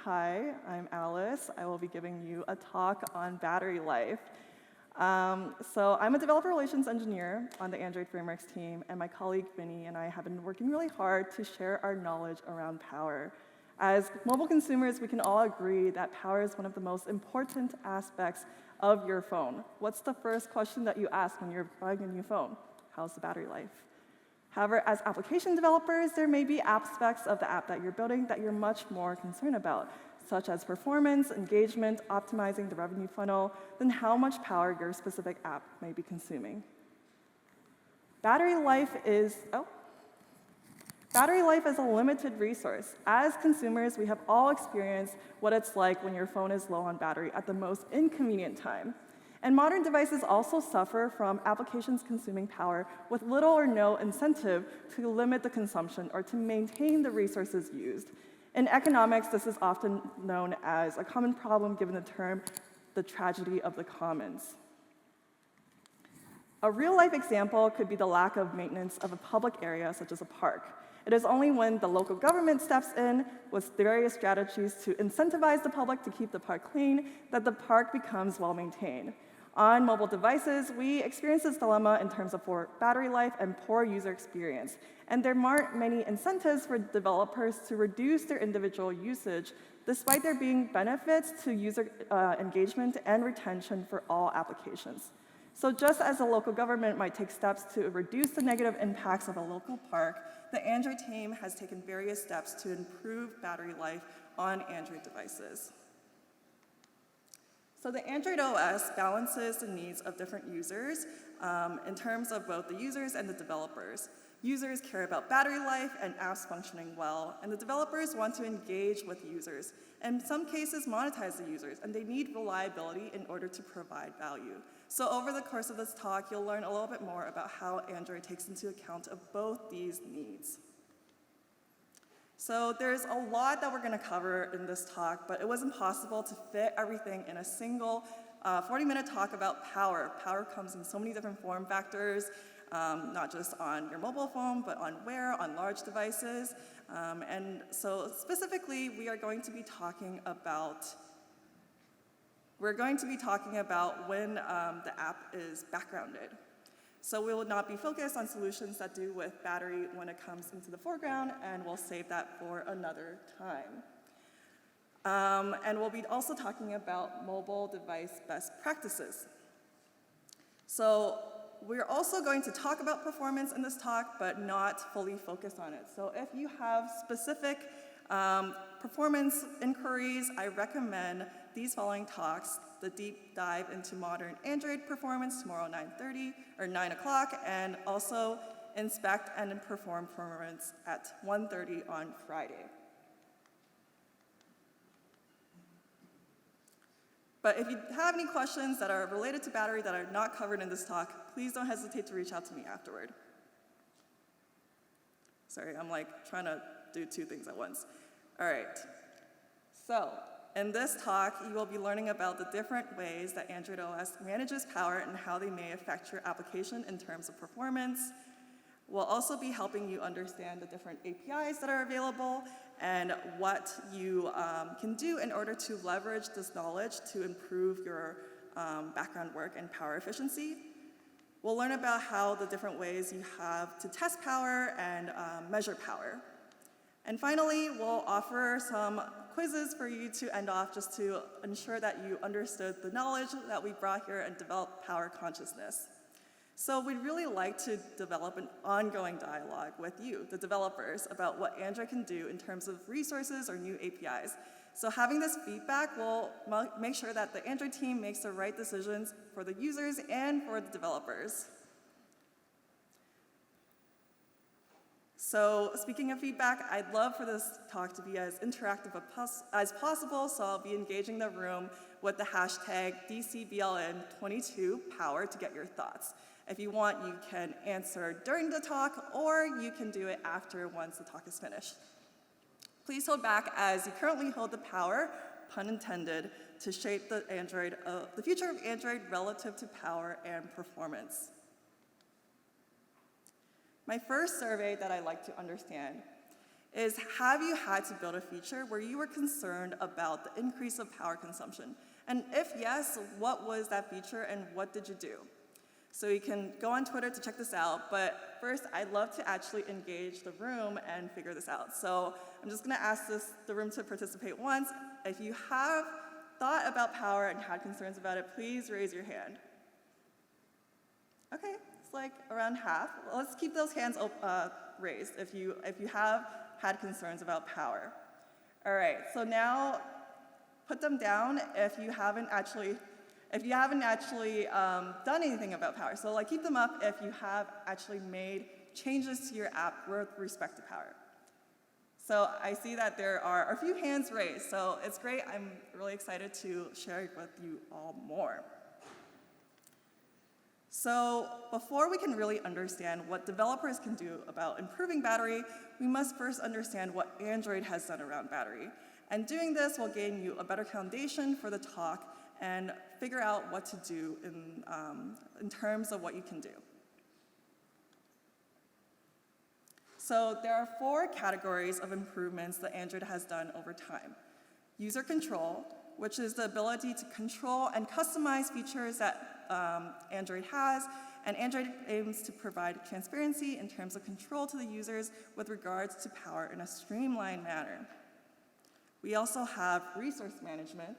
Hi, I'm Alice. I will be giving you a talk on battery life. So I'm a developer relations engineer on the Android Frameworks team, and my colleague Vinny and I have been working really hard to share our knowledge around power. As mobile consumers, we can all agree that power is one of the most important aspects of your phone. What's the first question that you ask when you're buying a new phone? How's the battery life? However, as application developers, there may be aspects of the app that you're building that you're much more concerned about, such as performance, engagement, optimizing the revenue funnel, than how much power your specific app may be consuming. Battery life is a limited resource. As consumers, we have all experienced what it's like when your phone is low on battery at the most inconvenient time. And modern devices also suffer from applications consuming power with little or no incentive to limit the consumption or to maintain the resources used. In economics, this is often known as a common problem given the term the tragedy of the commons. A real-life example could be the lack of maintenance of a public area such as a park. It is only when the local government steps in with various strategies to incentivize the public to keep the park clean that the park becomes well-maintained. On mobile devices, we experience this dilemma in terms of poor battery life and poor user experience. And there aren't many incentives for developers to reduce their individual usage, despite there being benefits to user engagement and retention for all applications. So just as a local government might take steps to reduce the negative impacts of a local park, the Android team has taken various steps to improve battery life on Android devices. So the Android OS balances the needs of different users in terms of both the users and the developers. Users care about battery life and apps functioning well, and the developers want to engage with users, and in some cases monetize the users, and they need reliability in order to provide value. So over the course of this talk, you'll learn a little bit more about how Android takes into account of both these needs. So there's a lot that we're going to cover in this talk, but it was impossible to fit everything in a single 40-minute talk about power. Power comes in so many different form factors, not just on your mobile phone, but on Wear, on large devices. And so specifically, we are going to be talking about when the app is backgrounded. So we will not be focused on solutions that do with battery when it comes into the foreground, and we'll save that for another time. And we'll be also talking about mobile device best practices. So we're also going to talk about performance in this talk, but not fully focus on it. So if you have specific performance inquiries, I recommend these following talks: the deep dive into modern Android performance tomorrow 9 o'clock, and also inspect and perform performance at 1:30 on Friday. But if you have any questions that are related to battery that are not covered in this talk, please don't hesitate to reach out to me afterward. Sorry, I'm trying to do two things at once. All right, so in this talk, you will be learning about the different ways that Android OS manages power and how they may affect your application in terms of performance. We'll also be helping you understand the different APIs that are available and what you can do in order to leverage this knowledge to improve your background work and power efficiency. We'll learn about how the different ways you have to test power and measure power. And finally, we'll offer some quizzes for you to end off just to ensure that you understood the knowledge that we brought here and develop power consciousness. So we'd really like to develop an ongoing dialogue with you, the developers, about what Android can do in terms of resources or new APIs. So having this feedback will make sure that the Android team makes the right decisions for the users and for the developers. So speaking of feedback, I'd love for this talk to be as interactive as possible, so I'll be engaging the room with the hashtag DCBLN22Power to get your thoughts. If you want, you can answer during the talk, or you can do it after once the talk is finished. Please hold back as you currently hold the power, pun intended, to shape the future of Android relative to power and performance. My first survey that I'd like to understand is, have you had to build a feature where you were concerned about the increase of power consumption? And if yes, what was that feature and what did you do? So you can go on Twitter to check this out, but first I'd love to actually engage the room and figure this out. So I'm just gonna ask the room to participate once. If you have thought about power and had concerns about it, please raise your hand. Okay, it's like around half. Well, let's keep those hands raised if you have had concerns about power. All right, so now put them down if you haven't actually done anything about power. So like keep them up if you have actually made changes to your app with respect to power. So I see that there are a few hands raised, so it's great. I'm really excited to share with you all more. So before we can really understand what developers can do about improving battery, we must first understand what Android has done around battery. And doing this will gain you a better foundation for the talk and figure out what to do in terms of what you can do. So there are 4 categories of improvements that Android has done over time. User control, which is the ability to control and customize features that Android has, and Android aims to provide transparency in terms of control to the users with regards to power in a streamlined manner. We also have resource management.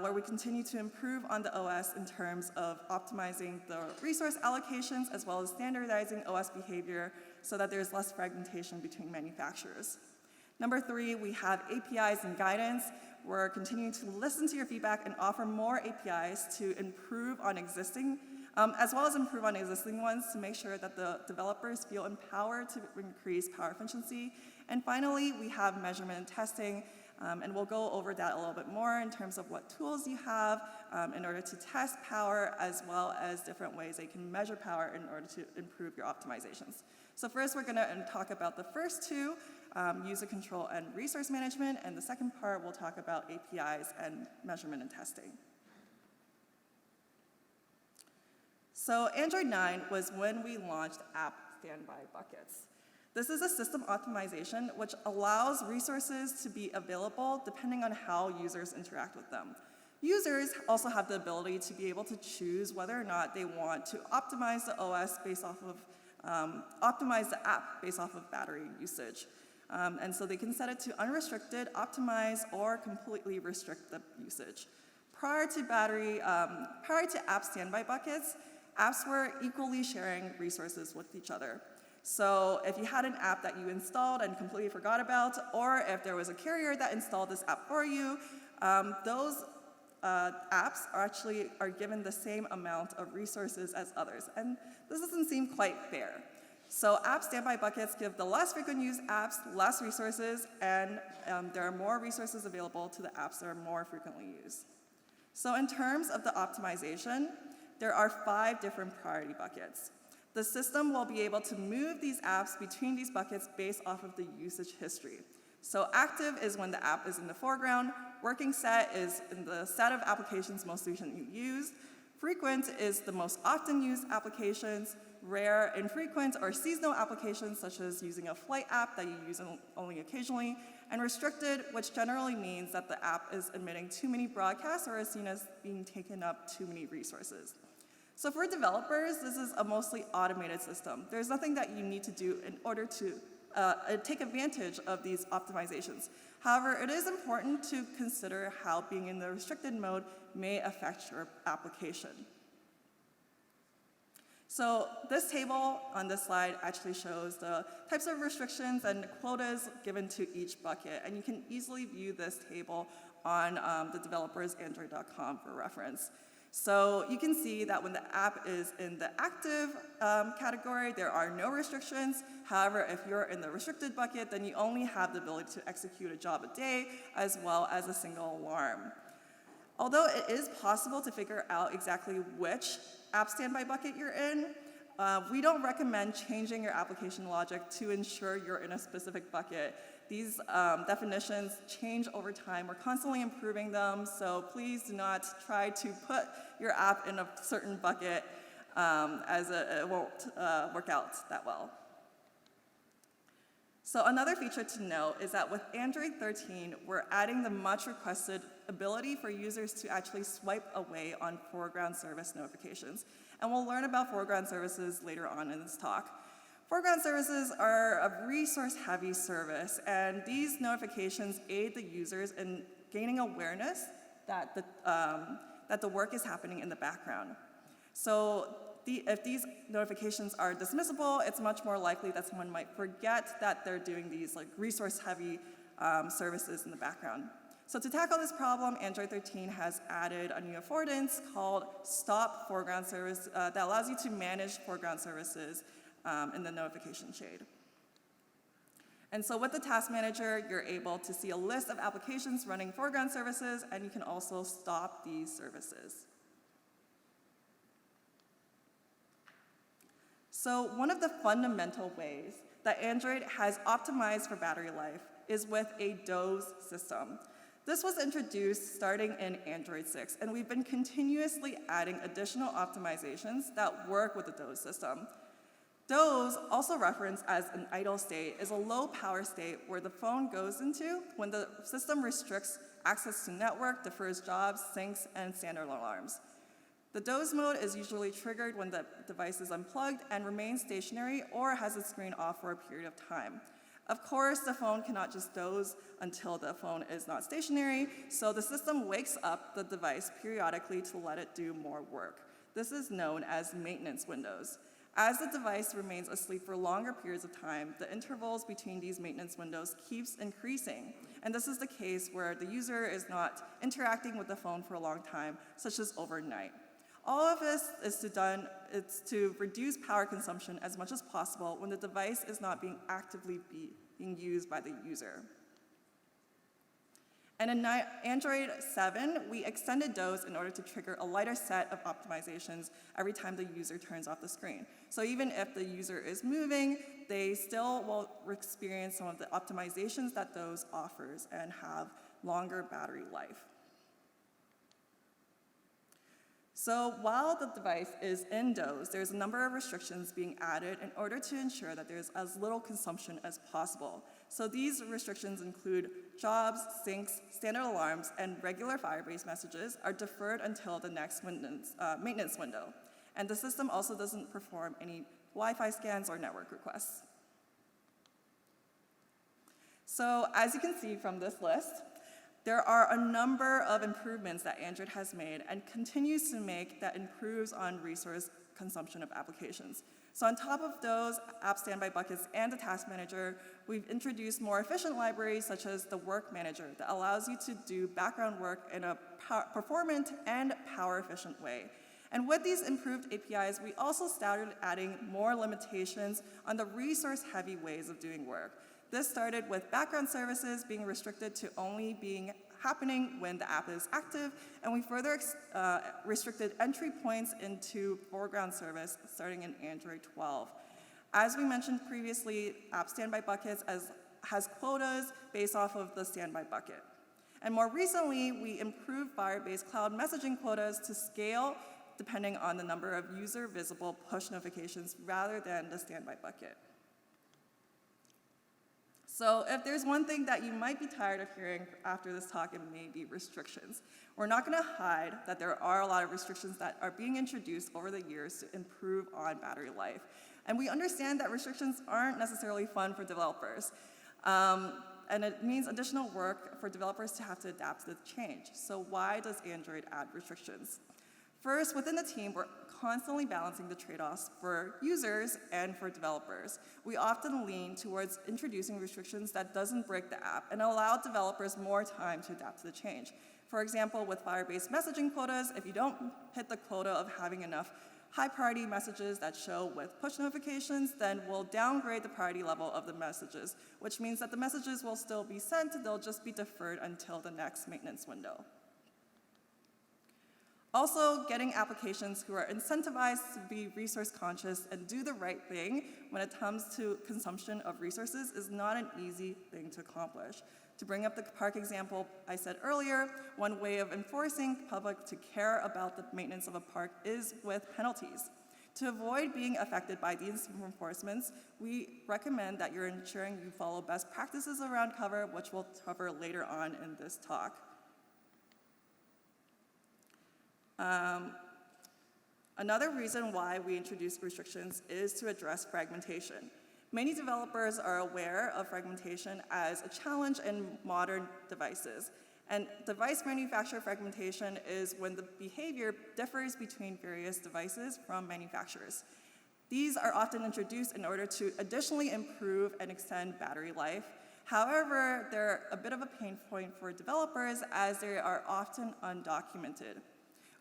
Where we continue to improve on the OS in terms of optimizing the resource allocations as well as standardizing OS behavior so that there's less fragmentation between manufacturers. Number 3, we have APIs and guidance. We're continuing to listen to your feedback and offer more APIs to improve on existing, as well as improve on existing ones to make sure that the developers feel empowered to increase power efficiency. And finally, we have measurement and testing. And we'll go over that a little bit more in terms of what tools you have in order to test power, as well as different ways that you can measure power in order to improve your optimizations. So first, we're going to talk about the first 2, user control and resource management, and the second part, we'll talk about APIs and measurement and testing. So Android 9 was when we launched app standby buckets. This is a system optimization which allows resources to be available depending on how users interact with them. Users also have the ability to be able to choose whether or not they want to optimize the OS based off of, optimize the app based off of battery usage. And so they can set it to unrestricted, optimize, or completely restrict the usage. Prior to app standby buckets, apps were equally sharing resources with each other. So if you had an app that you installed and completely forgot about, or if there was a carrier that installed this app for you, those apps are given the same amount of resources as others. And this doesn't seem quite fair. So app standby buckets give the less frequent used apps less resources, and there are more resources available to the apps that are more frequently used. So in terms of the optimization, there are 5 different priority buckets. The system will be able to move these apps between these buckets based off of the usage history. So active is when the app is in the foreground, working set is in the set of applications most recently used, frequent is the most often used applications, rare, infrequent, or seasonal applications such as using a flight app that you use only occasionally, and restricted, which generally means that the app is emitting too many broadcasts or is seen as being taking up too many resources. So for developers, this is a mostly automated system. There's nothing that you need to do in order to take advantage of these optimizations. However, it is important to consider how being in the restricted mode may affect your application. So this table on this slide actually shows the types of restrictions and quotas given to each bucket, and you can easily view this table on the developer's android.com for reference. So you can see that when the app is in the active category, there are no restrictions. However, if you're in the restricted bucket, then you only have the ability to execute a job a day, as well as a single alarm. Although it is possible to figure out exactly which app standby bucket you're in, we don't recommend changing your application logic to ensure you're in a specific bucket. These definitions change over time. We're constantly improving them, so please do not try to put your app in a certain bucket. as it won't work out that well. So another feature to note is that with Android 13, we're adding the much requested ability for users to actually swipe away on foreground service notifications. And we'll learn about foreground services later on in this talk. Foreground services are a resource-heavy service, and these notifications aid the users in gaining awareness that the work is happening in the background. So if these notifications are dismissible, it's much more likely that someone might forget that they're doing these resource-heavy services in the background. So to tackle this problem, Android 13 has added a new affordance called Stop Foreground Service that allows you to manage foreground services in the notification shade. And so with the task manager, you're able to see a list of applications running foreground services, and you can also stop these services. So one of the fundamental ways that Android has optimized for battery life is with a DOS system. This was introduced starting in Android 6, and we've been continuously adding additional optimizations that work with the DOS system. DOS, also referenced as an idle state, is a low power state where the phone goes into when the system restricts access to network, defers jobs, syncs, and standard alarms. The DOS mode is usually triggered when the device is unplugged and remains stationary or has its screen off for a period of time. Of course, the phone cannot just doze until the phone is not stationary, so the system wakes up the device periodically to let it do more work. This is known as maintenance windows. As the device remains asleep for longer periods of time, the intervals between these maintenance windows keeps increasing. And this is the case where the user is not interacting with the phone for a long time, such as overnight. All of this is to reduce power consumption as much as possible when the device is not being actively being used by the user. And in Android 7, we extended DOS in order to trigger a lighter set of optimizations every time the user turns off the screen. So even if the user is moving, they still will experience some of the optimizations that DOS offers and have longer battery life. So while the device is in DOS, there's a number of restrictions being added in order to ensure that there's as little consumption as possible. So these restrictions include jobs, syncs, standard alarms, and regular Firebase messages are deferred until the next maintenance window. And the system also doesn't perform any Wi-Fi scans or network requests. So as you can see from this list, there are a number of improvements that Android has made and continues to make that improves on resource consumption of applications. So on top of those app standby buckets and the task manager, we've introduced more efficient libraries such as the work manager that allows you to do background work in a performant and power-efficient way. And with these improved APIs, we also started adding more limitations on the resource-heavy ways of doing work. This started with background services being restricted to only being happening when the app is active, and we further restricted entry points into foreground service starting in Android 12. As we mentioned previously, app standby buckets has quotas based off of the standby bucket. And more recently, we improved Firebase Cloud messaging quotas to scale depending on the number of user-visible push notifications rather than the standby bucket. So if there's one thing that you might be tired of hearing after this talk, it may be restrictions. We're not going to hide that there are a lot of restrictions that are being introduced over the years to improve on battery life. And we understand that restrictions aren't necessarily fun for developers. And it means additional work for developers to have to adapt to the change. So why does Android add restrictions? First, within the team, we're constantly balancing the trade-offs for users and for developers. We often lean towards introducing restrictions that doesn't break the app and allow developers more time to adapt to the change. For example, with Firebase messaging quotas, if you don't hit the quota of having enough high-priority messages that show with push notifications, then we'll downgrade the priority level of the messages, which means that the messages will still be sent, they'll just be deferred until the next maintenance window. Also, getting applications who are incentivized to be resource conscious and do the right thing when it comes to consumption of resources is not an easy thing to accomplish. To bring up the park example I said earlier, one way of enforcing public to care about the maintenance of a park is with penalties. To avoid being affected by these reinforcements, we recommend that you're ensuring you follow best practices around cover, which we'll cover later on in this talk. Another reason why we introduce restrictions is to address fragmentation. Many developers are aware of fragmentation as a challenge in modern devices. And device manufacturer fragmentation is when the behavior differs between various devices from manufacturers. These are often introduced in order to additionally improve and extend battery life. However, they're a bit of a pain point for developers as they are often undocumented.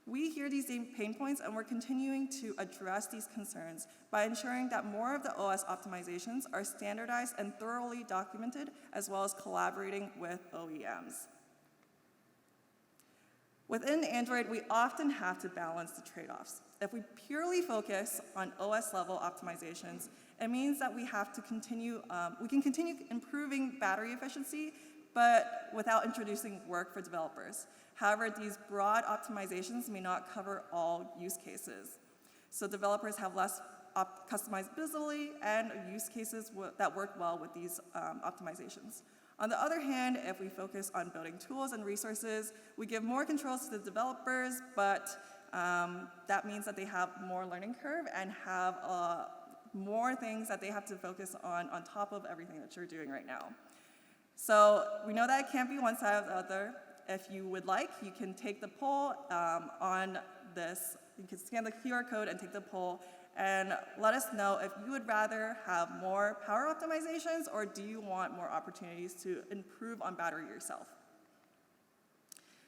We hear these pain points and we're continuing to address these concerns by ensuring that more of the OS optimizations are standardized and thoroughly documented, as well as collaborating with OEMs. Within Android, we often have to balance the trade-offs. If we purely focus on OS-level optimizations, it means that we have to continue, we can continue improving battery efficiency, but without introducing work for developers. However, these broad optimizations may not cover all use cases. So developers have less customizability and use cases that work well with these optimizations. On the other hand, if we focus on building tools and resources, we give more controls to the developers, but that means that they have more learning curve and have more things that they have to focus on top of everything that you're doing right now. So we know that it can't be one side or the other. If you would like, you can take the poll on this. You can scan the QR code and take the poll and let us know if you would rather have more power optimizations or do you want more opportunities to improve on battery yourself.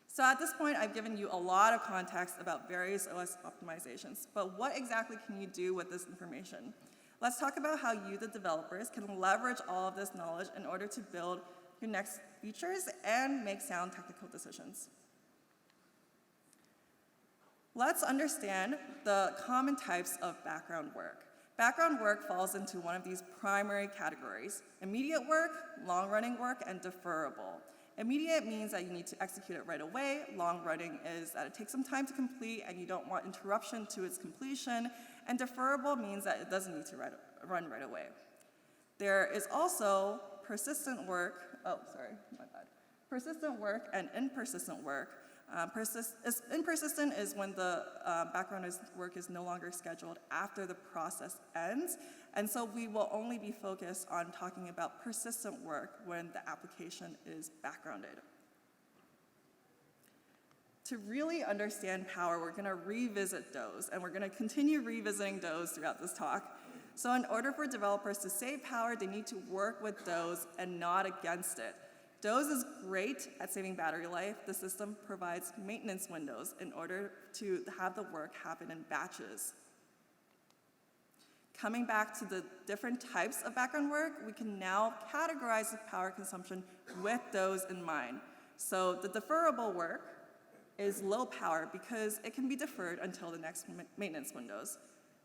So at this point, I've given you a lot of context about various OS optimizations, but what exactly can you do with this information? Let's talk about how you, the developers, can leverage all of this knowledge in order to build your next features and make sound technical decisions. Let's understand the common types of background work. Background work falls into one of these primary categories: immediate work, long-running work, and deferrable. Immediate means that you need to execute it right away. Long-running is that it takes some time to complete and you don't want interruption to its completion. And deferrable means that it doesn't need to run right away. There is also persistent work, persistent work and impersistent work. Impersistent is when the background work is no longer scheduled after the process ends, and so we will only be focused on talking about persistent work when the application is backgrounded. To really understand power, we're going to revisit DOEs, and we're going to continue revisiting DOEs throughout this talk. So in order for developers to save power, they need to work with DOEs and not against it. DOEs is great at saving battery life. The system provides maintenance windows in order to have the work happen in batches. Coming back to the different types of background work, we can now categorize the power consumption with DOEs in mind. So the deferrable work is low power because it can be deferred until the next maintenance windows.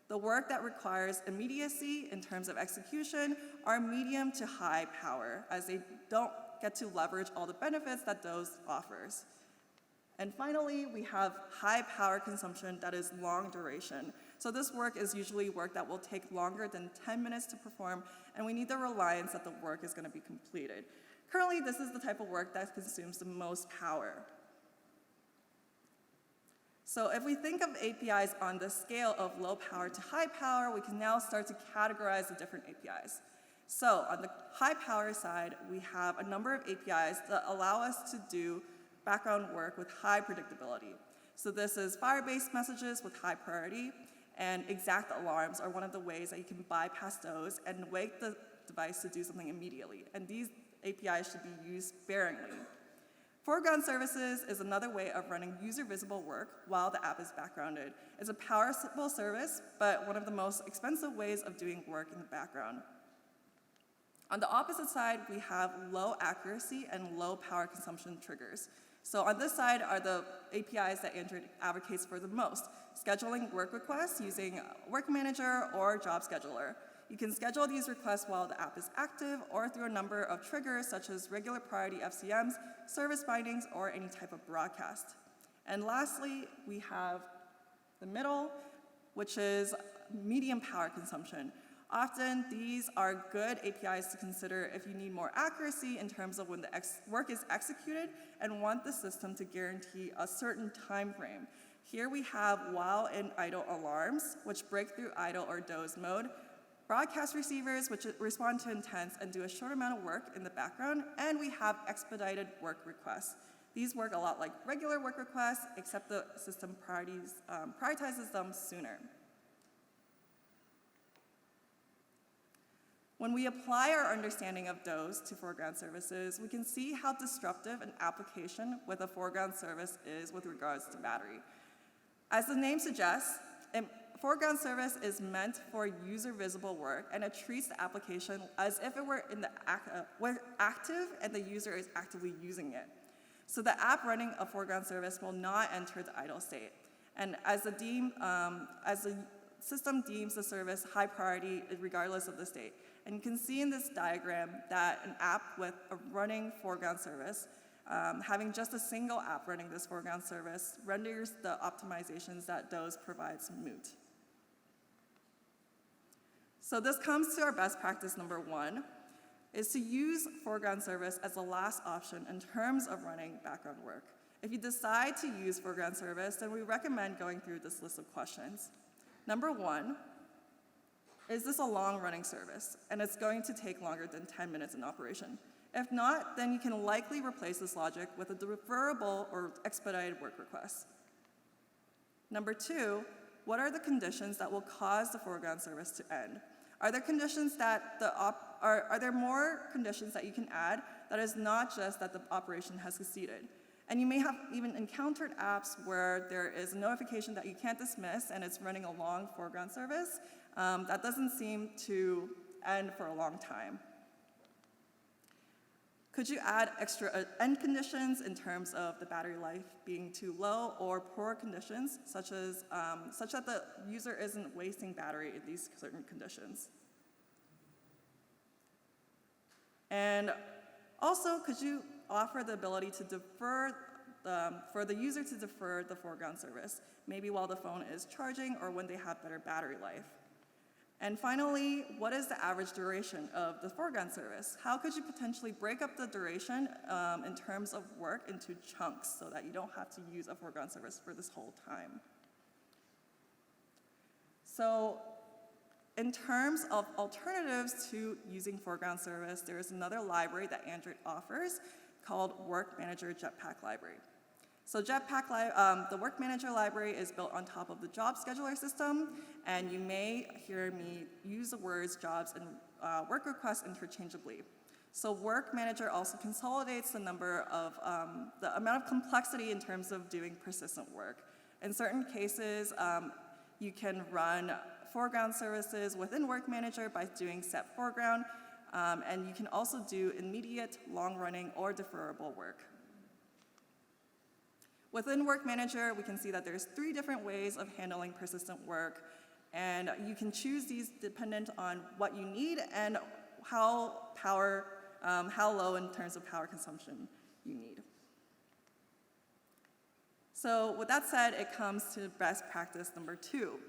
The work that requires immediacy in terms of execution are medium to high power, as they don't get to leverage all the benefits that DOEs offers. And finally, we have high power consumption that is long duration. So this work is usually work that will take longer than 10 minutes to perform, and we need the reliance that the work is going to be completed. Currently, this is the type of work that consumes the most power. So if we think of APIs on the scale of low power to high power, we can now start to categorize the different APIs. So on the high power side, we have a number of APIs that allow us to do background work with high predictability. So this is Firebase messages with high priority, and exact alarms are one of the ways that you can bypass those and wake the device to do something immediately. And these APIs should be used sparingly. Foreground services is another way of running user-visible work while the app is backgrounded. It's a powerful service, but one of the most expensive ways of doing work in the background. On the opposite side, we have low accuracy and low power consumption triggers. So on this side are the APIs that Android advocates for the most: scheduling work requests using Work Manager or Job Scheduler. You can schedule these requests while the app is active or through a number of triggers such as regular priority FCMs, service bindings, or any type of broadcast. And lastly, we have the middle, which is medium power consumption. Often, these are good APIs to consider if you need more accuracy in terms of when the work is executed and want the system to guarantee a certain time frame. Here we have while and idle alarms, which break through idle or doze mode, broadcast receivers, which respond to intents and do a short amount of work in the background, and we have expedited work requests. These work a lot like regular work requests, except the system prioritizes them sooner. When we apply our understanding of doze to foreground services, we can see how disruptive an application with a foreground service is with regards to battery. As the name suggests, a foreground service is meant for user-visible work, and it treats the application as if it were active and the user is actively using it. So the app running a foreground service will not enter the idle state. And as the system deems the service high priority regardless of the state. And you can see in this diagram that an app with a running foreground service, having just a single app running this foreground service, renders the optimizations that doze provides moot. So this comes to our best practice number 1, is to use foreground service as the last option in terms of running background work. If you decide to use foreground service, then we recommend going through this list of questions. Number 1, is this a long-running service? And it's going to take longer than 10 minutes in operation. If not, then you can likely replace this logic with a deferrable or expedited work request. Number 2, what are the conditions that will cause the foreground service to end? Are there conditions that are there more conditions that you can add that is not just that the operation has succeeded? And you may have even encountered apps where there is a notification that you can't dismiss and it's running a long foreground service. That doesn't seem to end for a long time. Could you add extra end conditions in terms of the battery life being too low or poor conditions, such that the user isn't wasting battery in these certain conditions? And also, could you offer the ability to defer, for the user to defer the foreground service, maybe while the phone is charging or when they have better battery life? And finally, what is the average duration of the foreground service? How could you potentially break up the duration in terms of work into chunks so that you don't have to use a foreground service for this whole time? So in terms of alternatives to using foreground service, there is another library that Android offers called Work Manager Jetpack Library. So the Work Manager library is built on top of the job scheduler system, and you may hear me use the words jobs and work requests interchangeably. So Work Manager also consolidates the amount of complexity in terms of doing persistent work. In certain cases, you can run foreground services within Work Manager by doing set foreground, and you can also do immediate, long-running, or deferrable work. Within Work Manager, we can see that there's 3 different ways of handling persistent work, and you can choose these dependent on what you need and how low in terms of power consumption you need. So with that said, it comes to best practice number 2.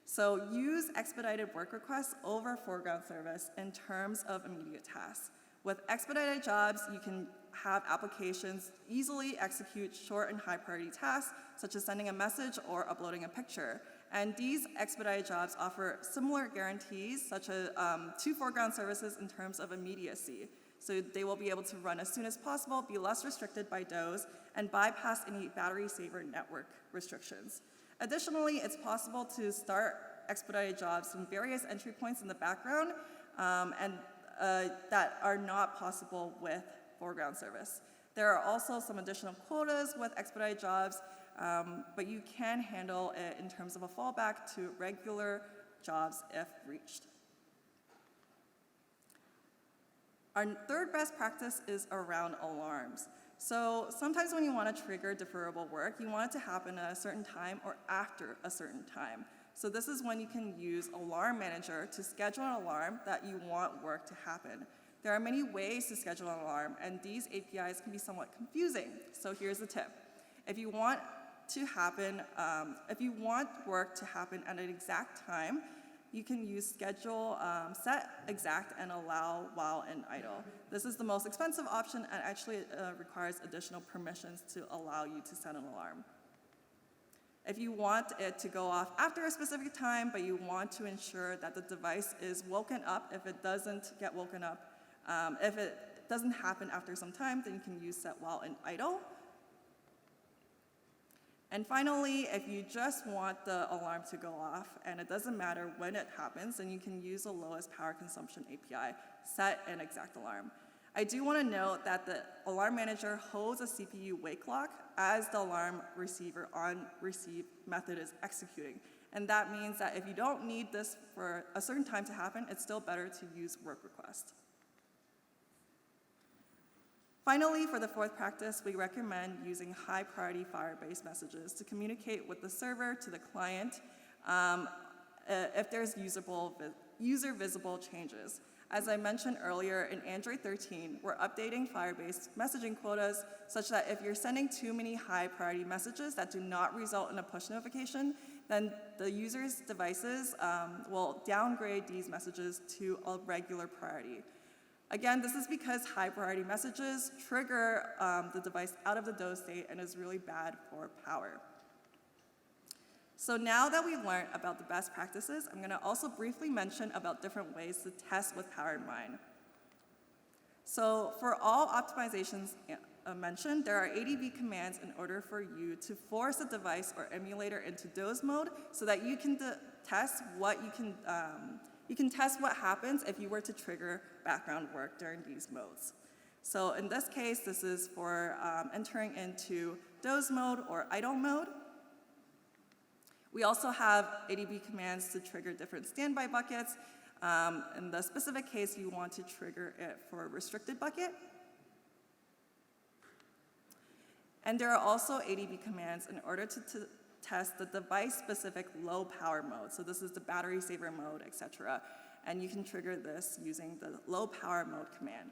So use expedited work requests over foreground service in terms of immediate tasks. With expedited jobs, you can have applications easily execute short and high priority tasks, such as sending a message or uploading a picture. And these expedited jobs offer similar guarantees, such as to foreground services in terms of immediacy. So they will be able to run as soon as possible, be less restricted by doze, and bypass any battery saver network restrictions. Additionally, it's possible to start expedited jobs from various entry points in the background, that are not possible with foreground service. There are also some additional quotas with expedited jobs, but you can handle it in terms of a fallback to regular jobs if reached. Our third best practice is around alarms. So sometimes when you want to trigger deferrable work, you want it to happen at a certain time or after a certain time. So this is when you can use Alarm Manager to schedule an alarm that you want work to happen. There are many ways to schedule an alarm, and these APIs can be somewhat confusing. So here's the tip. If you want to happen, if you want work to happen at an exact time, you can use schedule, set exact, and allow while in idle. This is the most expensive option and actually requires additional permissions to allow you to set an alarm. If you want it to go off after a specific time, but you want to ensure that the device is woken up if it doesn't get woken up, if it doesn't happen after some time, then you can use set while in idle. And finally, if you just want the alarm to go off and it doesn't matter when it happens, then you can use the lowest power consumption API, set an exact alarm. I do want to note that the alarm manager holds a CPU wake clock as the alarm receiver on receive method is executing. And that means that if you don't need this for a certain time to happen, it's still better to use work request. Finally, for the fourth practice, we recommend using high-priority Firebase messages to communicate with the server to the client if there's user-visible changes. As I mentioned earlier, in Android 13, we're updating Firebase messaging quotas such that if you're sending too many high-priority messages that do not result in a push notification, then the user's devices will downgrade these messages to a regular priority. Again, this is because high priority messages trigger the device out of the doze state and is really bad for power. So now that we've learned about the best practices, I'm going to also briefly mention about different ways to test with power in mind. So for all optimizations mentioned, there are ADB commands in order for you to force a device or emulator into doze mode so that you can test what you can test what happens if you were to trigger background work during these modes. So in this case, this is for entering into doze mode or idle mode. We also have ADB commands to trigger different standby buckets. In the specific case, you want to trigger it for a restricted bucket. And there are also ADB commands in order to test the device-specific low power mode. So this is the battery saver mode, etc. And you can trigger this using the low power mode command.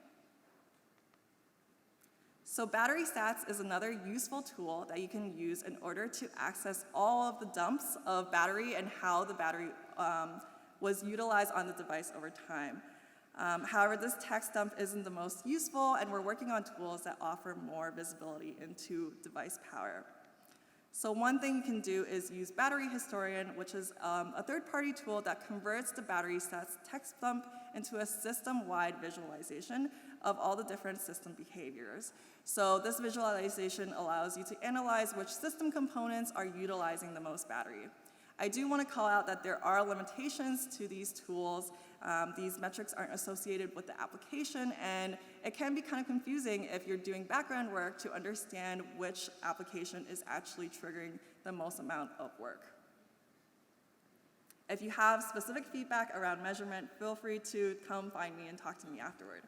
So battery stats is another useful tool that you can use in order to access all of the dumps of battery and how the battery was utilized on the device over time. However, this text dump isn't the most useful, and we're working on tools that offer more visibility into device power. So one thing you can do is use Battery Historian, which is a third-party tool that converts the battery stats text dump into a system-wide visualization of all the different system behaviors. So this visualization allows you to analyze which system components are utilizing the most battery. I do want to call out that there are limitations to these tools. These metrics aren't associated with the application, and it can be kind of confusing if you're doing background work to understand which application is actually triggering the most amount of work. If you have specific feedback around measurement, feel free to come find me and talk to me afterward.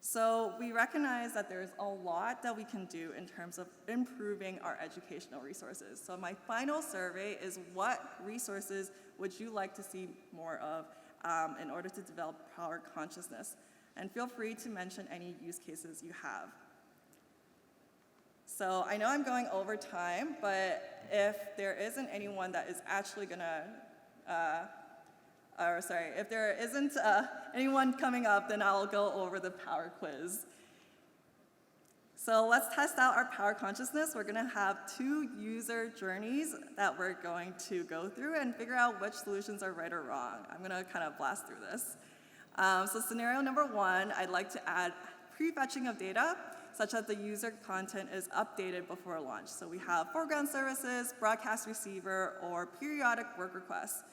So we recognize that there's a lot that we can do in terms of improving our educational resources. So my final survey is, what resources would you like to see more of in order to develop power consciousness? And feel free to mention any use cases you have. So I know I'm going over time, but if there isn't anyone that is actually gonna if there isn't anyone coming up, then I'll go over the power quiz. So let's test out our power consciousness. We're gonna have 2 user journeys that we're going to go through and figure out which solutions are right or wrong. I'm gonna kind of blast through this. So scenario number 1, I'd like to add prefetching of data such that the user content is updated before launch. So we have foreground services, broadcast receiver, or periodic work requests.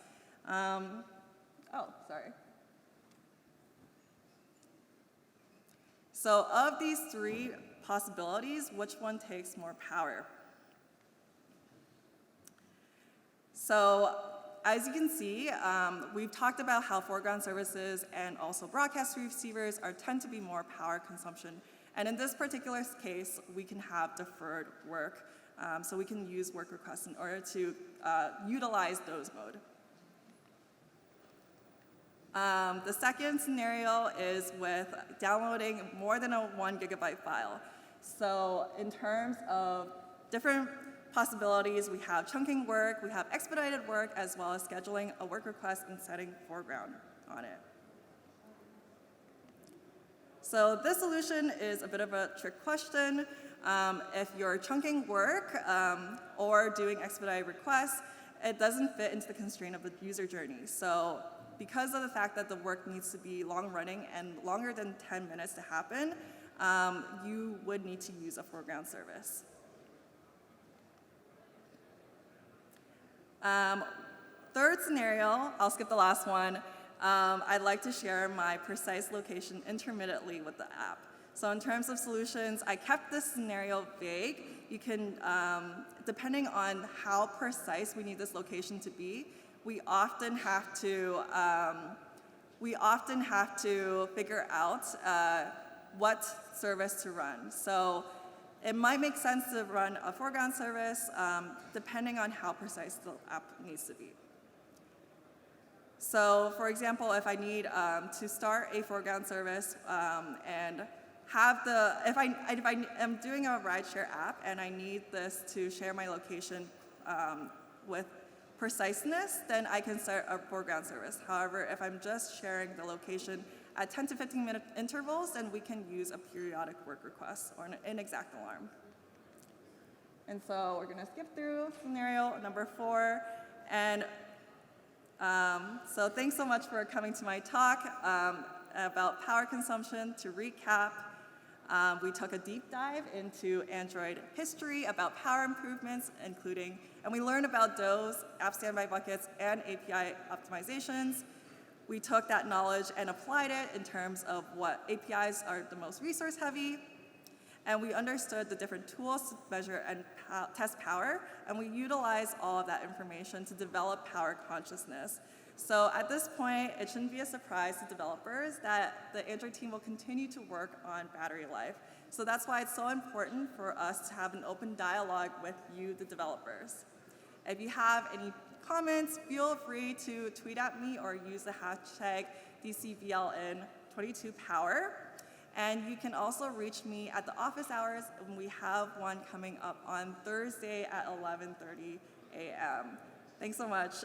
So of these 3 possibilities, which one takes more power? So as you can see, we've talked about how foreground services and also broadcast receivers tend to be more power consumption. And in this particular case, we can have deferred work. So we can use work requests in order to utilize doze mode. The second scenario is with downloading more than a 1 gigabyte file. So in terms of different possibilities. We have chunking work, we have expedited work, as well as scheduling a work request and setting foreground on it. So this solution is a bit of a trick question. If you're chunking work or doing expedited requests, it doesn't fit into the constraint of the user journey. So because of the fact that the work needs to be long running and longer than 10 minutes to happen, you would need to use a foreground service. Third scenario, I'll skip the last one. I'd like to share my precise location intermittently with the app. So in terms of solutions, I kept this scenario vague. You can, depending on how precise we need this location to be, we often have to figure out what service to run. So it might make sense to run a foreground service depending on how precise the app needs to be. So for example, if I need to start a foreground service and have if I am doing a rideshare app and I need this to share my location with preciseness, then I can start a foreground service. However, if I'm just sharing the location at 10 to 15 minute intervals, then we can use a periodic work request or an exact alarm. And so we're gonna skip through scenario number 4. And so thanks so much for coming to my talk about power consumption. To recap, we took a deep dive into Android history about power improvements, and we learned about DOS, app standby buckets, and API optimizations. We took that knowledge and applied it in terms of what APIs are the most resource heavy, and we understood the different tools to measure and test power, and we utilized all of that information to develop power consciousness. So at this point, it shouldn't be a surprise to developers that the Android team will continue to work on battery life. So that's why it's so important for us to have an open dialogue with you, the developers. If you have any comments, feel free to tweet at me or use the hashtag DCVLN22Power. And you can also reach me at the office hours, and we have one coming up on Thursday at 11:30 a.m. Thanks so much.